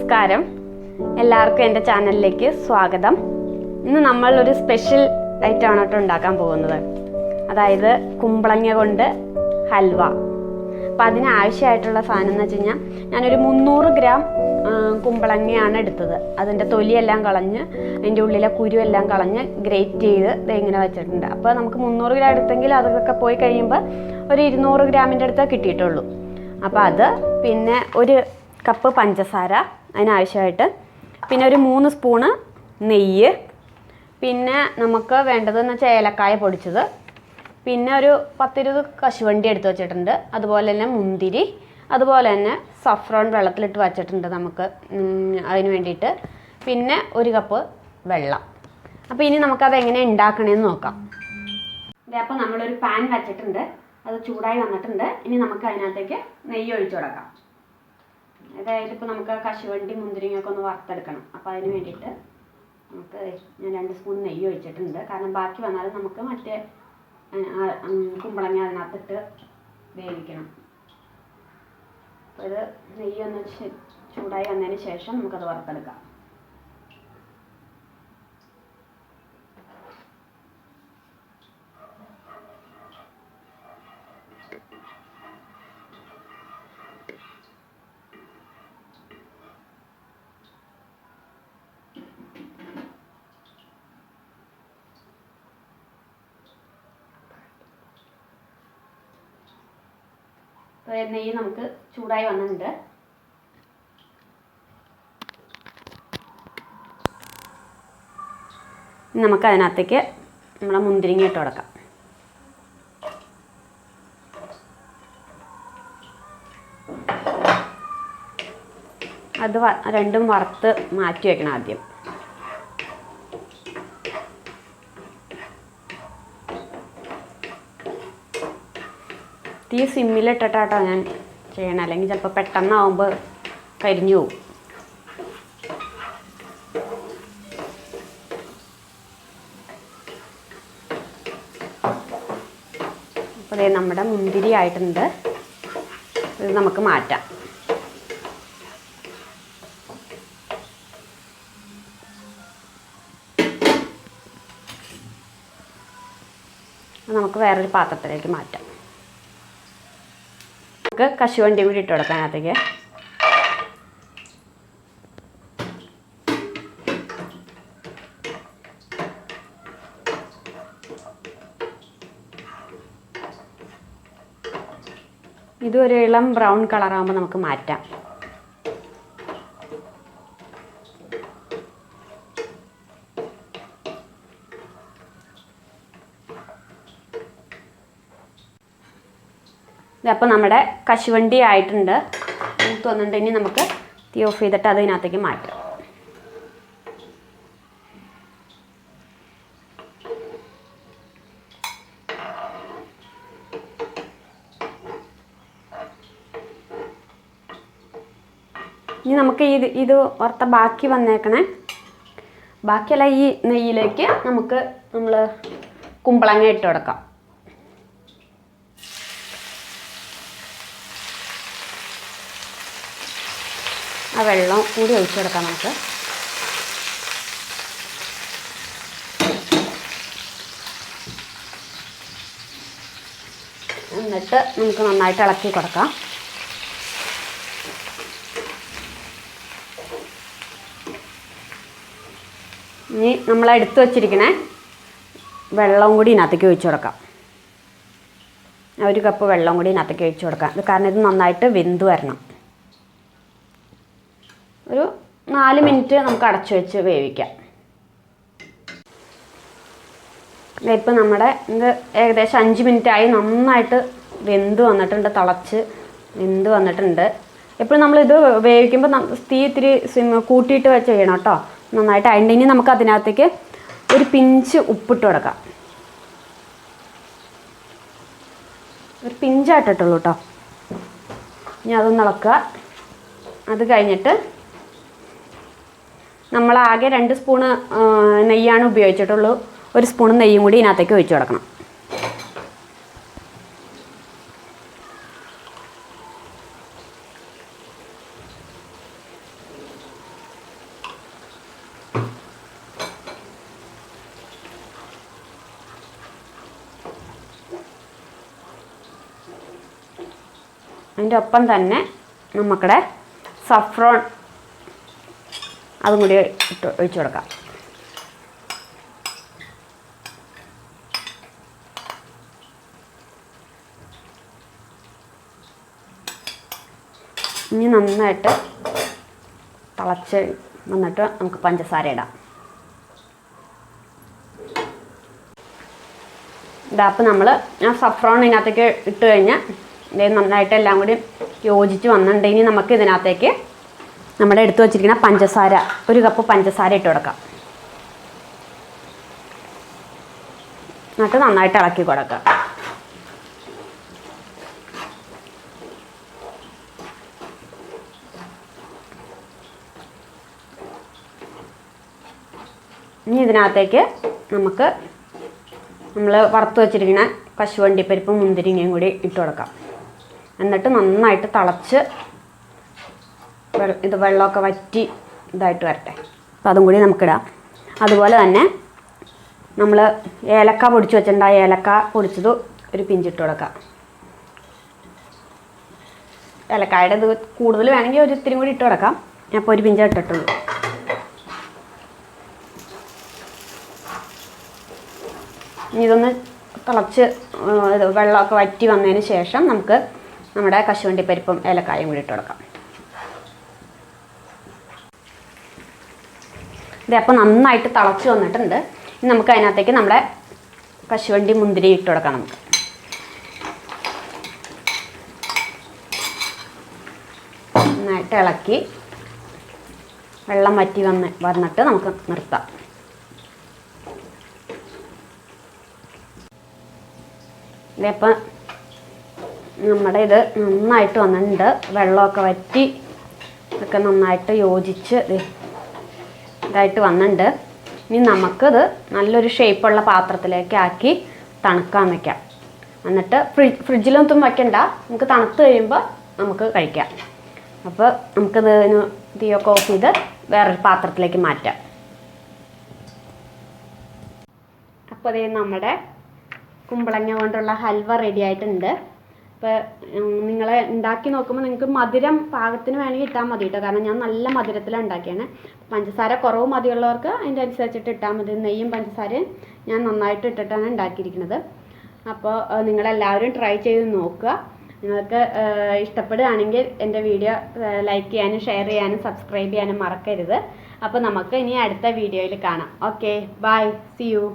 നമസ്കാരം, എല്ലാവർക്കും എൻ്റെ ചാനലിലേക്ക് സ്വാഗതം. ഇന്ന് നമ്മൾ ഒരു സ്പെഷ്യൽ ഐറ്റമാണ് കേട്ടോ ഉണ്ടാക്കാൻ പോകുന്നത്. അതായത് കുമ്പളങ്ങ കൊണ്ട് ഹൽവ. അപ്പം അതിനാവശ്യമായിട്ടുള്ള സാധനം എന്ന് വെച്ച് കഴിഞ്ഞാൽ ഞാനൊരു 300 ഗ്രാം കുമ്പളങ്ങയാണ് എടുത്തത്. അതിൻ്റെ തൊലിയെല്ലാം കളഞ്ഞ് അതിൻ്റെ ഉള്ളിലെ കുരുവെല്ലാം കളഞ്ഞ് ഗ്രേറ്റ് ചെയ്ത് ഇങ്ങനെ വെച്ചിട്ടുണ്ട്. അപ്പോൾ നമുക്ക് 300 ഗ്രാം എടുത്തെങ്കിൽ അതൊക്കെ പോയി കഴിയുമ്പോൾ ഒരു 200 ഗ്രാമിൻ്റെ അടുത്ത് കിട്ടിയിട്ടുള്ളൂ. അപ്പോൾ അത്, പിന്നെ ഒരു കപ്പ് പഞ്ചസാര അതിനാവശ്യമായിട്ട്, പിന്നെ ഒരു 3 സ്പൂണ് നെയ്യ്, പിന്നെ നമുക്ക് വേണ്ടതെന്ന് വെച്ചാൽ ഏലക്കായ പൊടിച്ചത്, പിന്നെ ഒരു 10-20 കശുവണ്ടി എടുത്ത് വെച്ചിട്ടുണ്ട്. അതുപോലെ തന്നെ മുന്തിരി, അതുപോലെ തന്നെ സഫ്രോൺ വെള്ളത്തിലിട്ട് വച്ചിട്ടുണ്ട് നമുക്ക് അതിന് വേണ്ടിയിട്ട്, പിന്നെ ഒരു കപ്പ് വെള്ളം. അപ്പോൾ ഇനി നമുക്കത് എങ്ങനെ ഉണ്ടാക്കണമെന്ന് നോക്കാം. അപ്പോൾ നമ്മളൊരു പാൻ വെച്ചിട്ടുണ്ട്, അത് ചൂടായി വന്നിട്ടുണ്ട്. ഇനി നമുക്ക് അതിനകത്തേക്ക് നെയ്യ് ഒഴിച്ചു കൊടുക്കാം. അതായത് ഇപ്പോൾ നമുക്ക് കശുവണ്ടി മുന്തിരിങ്ങയൊക്കെ ഒന്ന് വറുത്തെടുക്കണം. അപ്പോൾ അതിന് വേണ്ടിയിട്ട് നമുക്ക് ഞാൻ 2 സ്പൂൺ നെയ്യ് ഒഴിച്ചിട്ടുണ്ട്. കാരണം ബാക്കി വന്നാലും നമുക്ക് മറ്റേ കുമ്പളങ്ങ അതിനകത്തിട്ട് വേവിക്കണം. അപ്പോൾ ഇത് നെയ്യൊന്ന് ചൂടായി വന്നതിന് ശേഷം നമുക്കത് വറുത്തെടുക്കാം. നെയ്യ് നമുക്ക് ചൂടായി വന്നിട്ടുണ്ട്. നമുക്ക് അതിനകത്തേക്ക് നമ്മളെ മുന്തിരിങ്ങ ഇട്ട് കൊടുക്കാം. അത് രണ്ടും വറുത്ത് മാറ്റി വയ്ക്കണം ആദ്യം. തീ സിമ്മിലിട്ടിട്ടാട്ടോ ഞാൻ ചെയ്യണം, അല്ലെങ്കിൽ ചിലപ്പോൾ പെട്ടെന്നാവുമ്പോൾ കരിഞ്ഞു പോകും. അപ്പോൾ അതേ നമ്മുടെ മുന്തിരി ആയിട്ടുണ്ട്. ഇത് നമുക്ക് മാറ്റാം. നമുക്ക് വേറൊരു പാത്രത്തിലേക്ക് മാറ്റാം. നമുക്ക് കശുവണ്ടി കൂടി ഇട്ട് കൊടുക്കാം അതിനകത്തേക്ക്. ഇതൊരു ഇളം ബ്രൗൺ കളറാകുമ്പോൾ നമുക്ക് മാറ്റാം. അപ്പോൾ നമ്മുടെ കശുവണ്ടി ആയിട്ടുണ്ട്, മൂത്ത് വന്നിട്ട്. ഇനി നമുക്ക് തീ ഓഫ് ചെയ്തിട്ട് അതിനകത്തേക്ക് മാറ്റാം. ഇനി നമുക്ക് ഇത് വറുത്ത ബാക്കി വന്നേക്കണേ, ബാക്കിയല്ല ഈ നെയ്യിലേക്ക് നമുക്ക് നമ്മൾ കുമ്പളങ്ങ ഇട്ട് കൊടുക്കാം. ആ വെള്ളം കൂടി ഒഴിച്ചു കൊടുക്കാം നമുക്ക്. എന്നിട്ട് നമുക്ക് നന്നായിട്ട് ഇളക്കി കൊടുക്കാം. ഇനി നമ്മൾ എടുത്തു വച്ചിരിക്കണേ വെള്ളം കൂടി ഇതിനകത്തേക്ക് ഒഴിച്ചു കൊടുക്കാം. 1 കപ്പ് വെള്ളം കൂടി ഇതിനകത്തേക്ക് ഒഴിച്ചു കൊടുക്കാം. ഇത് കാരണം ഇത് നന്നായിട്ട് വെന്ത് വരണം. ഒരു 4 മിനിറ്റ് നമുക്ക് അടച്ചു വെച്ച് വേവിക്കാം. ഇപ്പം നമ്മുടെ ഇത് ഏകദേശം 5 മിനിറ്റായി. നന്നായിട്ട് വെന്ത് വന്നിട്ടുണ്ട്, തിളച്ച് വെന്ത് വന്നിട്ടുണ്ട്. എപ്പോഴും നമ്മളിത് വേവിക്കുമ്പോൾ തീ ഇത്തിരി കൂട്ടിയിട്ട് വെച്ച് ചെയ്യണം കേട്ടോ, നന്നായിട്ട്. അതിൻ്റെ ഇനി നമുക്ക് അതിനകത്തേക്ക് ഒരു പിഞ്ച് ഉപ്പിട്ട് കൊടുക്കാം. ഒരു പിഞ്ചായിട്ടിട്ടുള്ളൂ കേട്ടോ. ഇനി അതൊന്ന് ഇളക്കുക. അത് കഴിഞ്ഞിട്ട് നമ്മളാകെ 2 സ്പൂണ് നെയ്യാണ് ഉപയോഗിച്ചിട്ടുള്ളൂ. 1 സ്പൂൺ നെയ്യും കൂടി ഇതിനകത്തേക്ക് ഒഴിച്ചു കൊടുക്കണം. അതിൻ്റെ ഒപ്പം തന്നെ നമുക്കിടെ സഫ്രോൺ അതും കൂടി ഒഴിച്ചു കൊടുക്കാം. ഇനി നന്നായിട്ട് തിളച്ച് വന്നിട്ട് നമുക്ക് പഞ്ചസാര ഇടാം. അപ്പോൾ നമ്മൾ ആ സഫ്രോൺ ഇതിനകത്തേക്ക് ഇട്ട് കഴിഞ്ഞാൽ നന്നായിട്ട് എല്ലാം കൂടി യോജിച്ച് വന്നിട്ടുണ്ട്. ഇനി നമുക്ക് ഇതിനകത്തേക്ക് നമ്മുടെ എടുത്തു വച്ചിരിക്കുന്ന പഞ്ചസാര, 1 കപ്പ് പഞ്ചസാര ഇട്ട് കൊടുക്കാം. എന്നിട്ട് നന്നായിട്ട് ഇളക്കി കൊടുക്കാം. ഇനി ഇതിനകത്തേക്ക് നമുക്ക് നമ്മൾ വറുത്ത് വെച്ചിരിക്കുന്ന കശുവണ്ടിപ്പരിപ്പും മുന്തിരിങ്ങയും കൂടി ഇട്ട് കൊടുക്കാം. എന്നിട്ട് നന്നായിട്ട് തിളച്ച് ഇത് വെള്ളമൊക്കെ വറ്റി ഇതായിട്ട് വരട്ടെ. അപ്പോൾ അതും കൂടി നമുക്കിടാം. അതുപോലെ തന്നെ നമ്മൾ ഏലക്ക പൊടിച്ച് വെച്ചിട്ടുണ്ട്. ആ ഏലക്ക പൊടിച്ചത് ഒരു പിഞ്ചിട്ട് കൊടുക്കാം. ഏലക്കായുടെ ഇത് കൂടുതൽ വേണമെങ്കിൽ ഒരു ഇത്തിരി കൂടി ഇട്ട് കൊടുക്കാം. ഞാൻ ഇപ്പോൾ ഒരു പിഞ്ച് ഇട്ടിട്ടുള്ളൂ. ഇനി ഇതൊന്ന് തിളച്ച് വെള്ളമൊക്കെ വറ്റി വന്നതിന് ശേഷം നമുക്ക് നമ്മുടെ കശുവണ്ടിപ്പരിപ്പും ഏലക്കായും കൂടി ഇട്ട് കൊടുക്കാം. ഇത് അപ്പോൾ നന്നായിട്ട് തിളച്ച് വന്നിട്ടുണ്ട്. ഇനി നമുക്ക് അതിനകത്തേക്ക് നമ്മുടെ കശുവണ്ടി മുന്തിരി ഇട്ട് കൊടുക്കാം. നമുക്ക് നന്നായിട്ട് ഇളക്കി വെള്ളം വറ്റി വന്നിട്ട് നമുക്ക് നിർത്താം. ഇതപ്പം നമ്മുടെ ഇത് നന്നായിട്ട് വന്നിട്ടുണ്ട്. വെള്ളമൊക്കെ വറ്റി ഒക്കെ നന്നായിട്ട് യോജിച്ച് ഇതായിട്ട് വന്നിട്ടുണ്ട്. ഇനി നമുക്കിത് നല്ലൊരു ഷേപ്പുള്ള പാത്രത്തിലേക്ക് ആക്കി തണുക്കാൻ വയ്ക്കാം. എന്നിട്ട് ഫ്രിഡ്ജിലൊന്നും വയ്ക്കണ്ട, നമുക്ക് തണുത്ത് കഴിയുമ്പോൾ നമുക്ക് കഴിക്കാം. അപ്പോൾ നമുക്കിത് തീയൊക്കെ ഓഫ് ചെയ്ത് വേറൊരു പാത്രത്തിലേക്ക് മാറ്റാം. അപ്പോൾ അതേ നമ്മുടെ കുമ്പളങ്ങ കൊണ്ടുള്ള ഹൽവ റെഡി ആയിട്ടുണ്ട്. അപ്പോൾ നിങ്ങൾ ഉണ്ടാക്കി നോക്കുമ്പോൾ നിങ്ങൾക്ക് മധുരം പാകത്തിന് വേണമെങ്കിൽ ഇട്ടാൽ മതി കേട്ടോ. കാരണം ഞാൻ നല്ല മധുരത്തിലാണ് ഉണ്ടാക്കിയാണ്. പഞ്ചസാര കുറവ് മതിയുള്ളവർക്ക് അതിൻ്റെ അനുസരിച്ചിട്ട് ഇട്ടാൽ മതി. നെയ്യും പഞ്ചസാരയും ഞാൻ നന്നായിട്ട് ഇട്ടിട്ടാണ് ഉണ്ടാക്കിയിരിക്കുന്നത്. അപ്പോൾ നിങ്ങളെല്ലാവരും ട്രൈ ചെയ്ത് നോക്കുക. നിങ്ങൾക്ക് ഇഷ്ടപ്പെടുകയാണെങ്കിൽ എൻ്റെ വീഡിയോ ലൈക്ക് ചെയ്യാനും ഷെയർ ചെയ്യാനും സബ്സ്ക്രൈബ് ചെയ്യാനും മറക്കരുത്. അപ്പോൾ നമുക്ക് ഇനി അടുത്ത വീഡിയോയിൽ കാണാം. Okay, bye, see U.